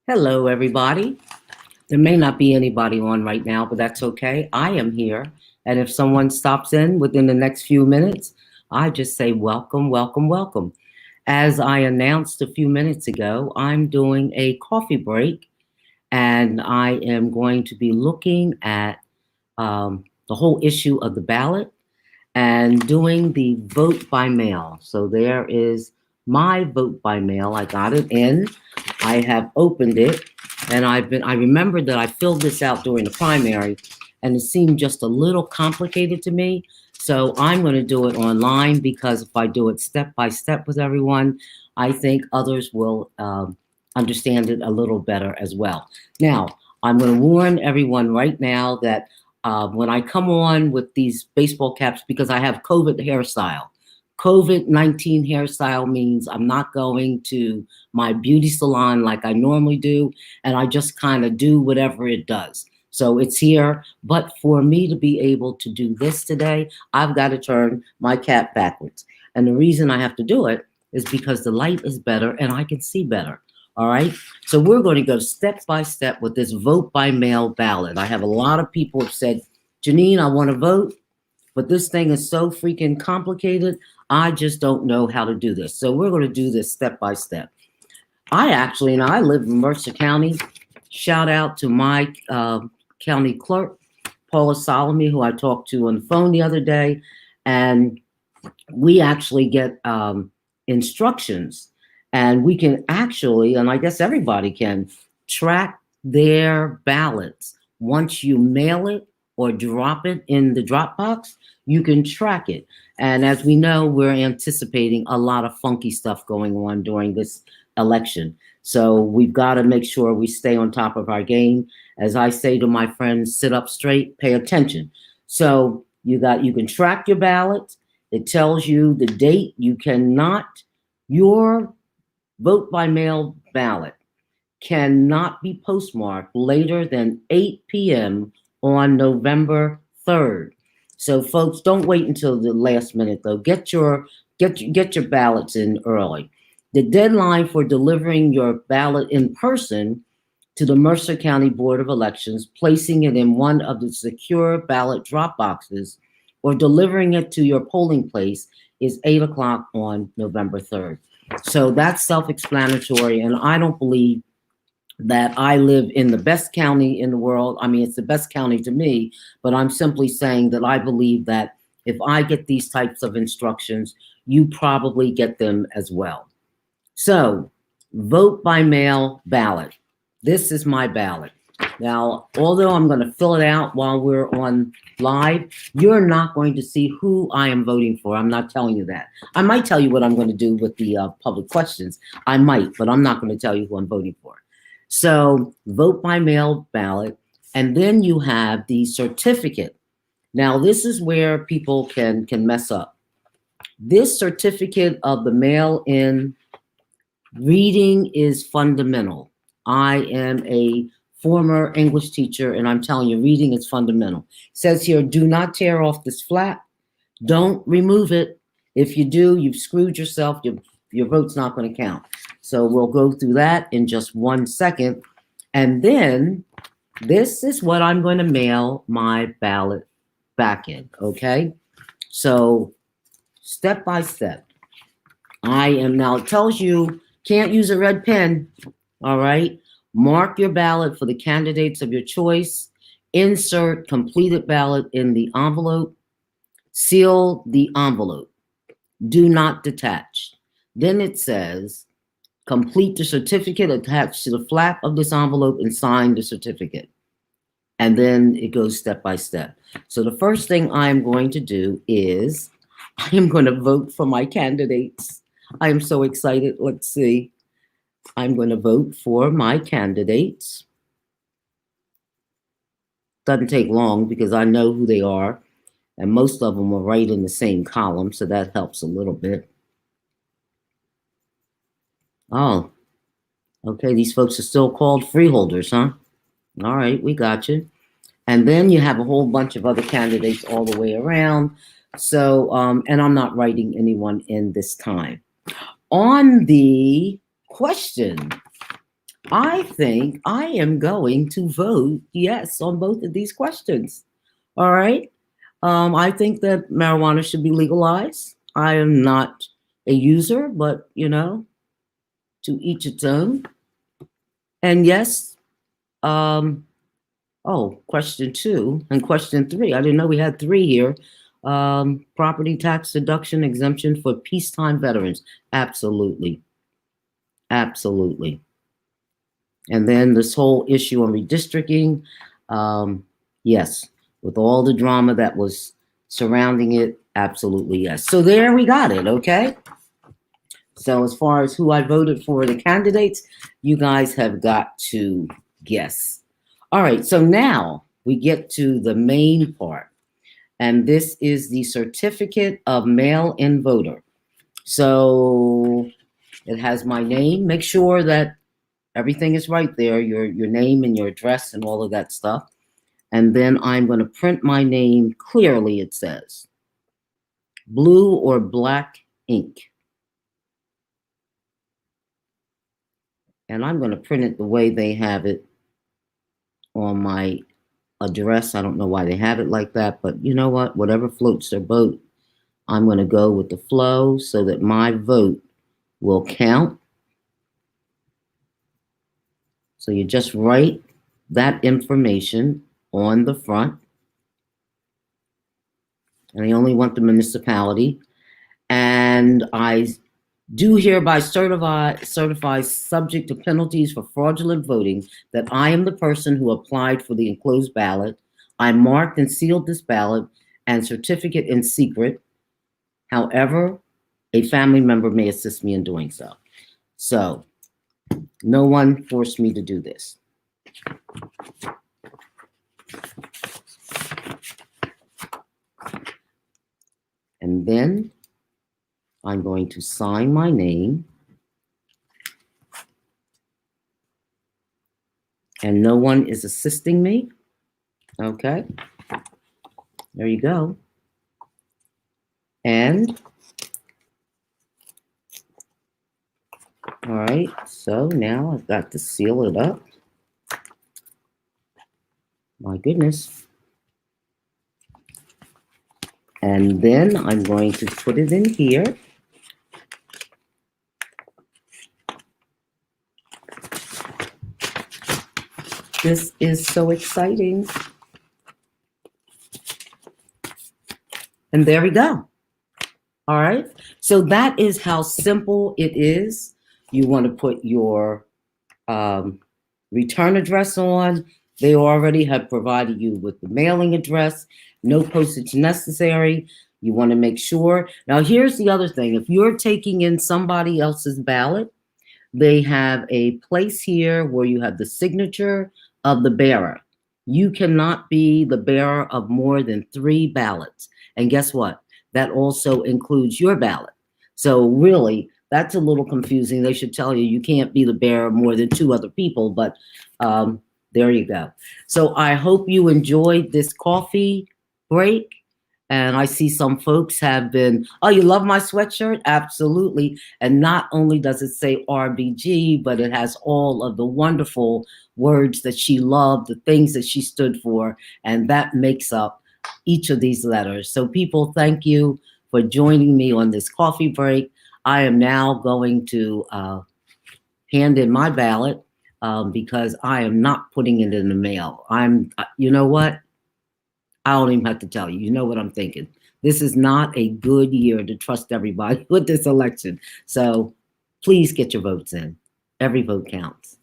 Hello, everybody. There may not be anybody on right now, but that's okay. I am here. And if someone stops in within the next few minutes, I just say welcome, welcome, welcome. As I announced a few minutes ago, I'm doing a coffee break and I am going to be looking at the whole issue of the ballot and doing the vote by mail. So there is my vote by mail. I got it in. I have opened it, and I remembered that I filled this out during the primary, and it seemed just a little complicated to me. So I'm going to do it online because if I do it step by step with everyone, I think others will understand it a little better as well. Now, I'm going to warn everyone right now that when I come on with these baseball caps, because I have COVID hairstyle. COVID-19 hairstyle means I'm not going to my beauty salon like I normally do, and I just kind of do whatever it does. So it's here, but for me to be able to do this today, I've got to turn my cap backwards. And the reason I have to do it is because the light is better and I can see better. All right. So we're going to go step by step with this vote by mail ballot. I have a lot of people have said, Jeannine, I want to vote, but this thing is so freaking complicated. I just don't know how to do this. So we're going to do this step by step. I live in Mercer County. Shout out to my county clerk, Paula Solomon, who I talked to on the phone the other day. And we actually get instructions. And we can actually, and I guess everybody can, track their ballots. Once you mail it or drop it in the drop box, you can track it. And as we know, we're anticipating a lot of funky stuff going on during this election. So we've got to make sure we stay on top of our game. As I say to my friends, sit up straight, pay attention. So you can track your ballots. It tells you the date. Your vote by mail ballot cannot be postmarked later than 8 p.m. on November 3rd. So folks, don't wait until the last minute though. Get your ballots in early. The deadline for delivering your ballot in person to the Mercer County Board of Elections, placing it in one of the secure ballot drop boxes, or delivering it to your polling place is 8 o'clock on November 3rd. So that's self-explanatory, and I don't believe that I live in the best county in the world. I mean, it's the best county to me, but I'm simply saying that I believe that if I get these types of instructions, you probably get them as well. So, vote by mail ballot. This is my ballot. Now, although I'm going to fill it out while we're on live, you're not going to see who I am voting for. I'm not telling you that. I might tell you what I'm going to do with the public questions. I might, but I'm not going to tell you who I'm voting for. So vote by mail ballot, and then you have the certificate. Now, this is where people can mess up. This certificate of the mail-in reading is fundamental. I am a former English teacher, and I'm telling you, reading is fundamental. It says here, do not tear off this flap. Don't remove it. If you do, you've screwed yourself. Your vote's not going to count. So we'll go through that in just 1 second. And then this is what I'm going to mail my ballot back in, okay? So step by step. It tells you can't use a red pen, all right? Mark your ballot for the candidates of your choice. Insert completed ballot in the envelope. Seal the envelope. Do not detach. Then it says, complete the certificate attached to the flap of this envelope and sign the certificate. And then it goes step by step. So the first thing I'm going to do is I am going to vote for my candidates. I am so excited. Let's see. I'm going to vote for my candidates. Doesn't take long because I know who they are. And most of them are right in the same column, so that helps a little bit. Oh, okay, these folks are still called freeholders, huh? All right, we got you. And then you have a whole bunch of other candidates all the way around. So, and I'm not writing anyone in this time. On the question, I think I am going to vote yes on both of these questions. All right. I think that marijuana should be legalized. I am not a user, but to each its own. And yes, question 2 and question 3. I didn't know we had 3 here. Property tax deduction exemption for peacetime veterans. Absolutely. Absolutely. And then this whole issue on redistricting. Yes, with all the drama that was surrounding it, absolutely yes. So there we got it, okay? So as far as who I voted for, the candidates, you guys have got to guess. All right, so now we get to the main part. And this is the certificate of mail-in voter. So it has my name. Make sure that everything is right there, your name and your address and all of that stuff. And then I'm going to print my name clearly, it says. Blue or black ink. And I'm going to print it the way they have it on my address. I don't know why they have it like that, but you know what? Whatever floats their boat, I'm going to go with the flow so that my vote will count. So you just write that information on the front. And I only want the municipality. And I do hereby certify subject to penalties for fraudulent voting that I am the person who applied for the enclosed ballot. I marked and sealed this ballot and certificate in secret. However, a family member may assist me in doing so. So no one forced me to do this. And then I'm going to sign my name. And no one is assisting me. Okay. There you go. And all right, so now I've got to seal it up. My goodness. And then I'm going to put it in here. This is so exciting. And there we go. All right. So that is how simple it is. You want to put your return address on. They already have provided you with the mailing address. No postage necessary. You want to make sure. Now, here's the other thing. If you're taking in somebody else's ballot, they have a place here where you have the signature of the bearer. You cannot be the bearer of more than 3 ballots. And guess what? That also includes your ballot. So really, that's a little confusing. They should tell you can't be the bearer of more than 2 other people, but there you go. So I hope you enjoyed this coffee break. And I see some folks have been, oh, you love my sweatshirt? Absolutely. And not only does it say RBG, but it has all of the wonderful words that she loved, the things that she stood for, and that makes up each of these letters. So people, thank you for joining me on this coffee break. I am now going to hand in my ballot because I am not putting it in the mail. You know what? I don't even have to tell you. You know what I'm thinking. This is not a good year to trust everybody with this election. So please get your votes in. Every vote counts.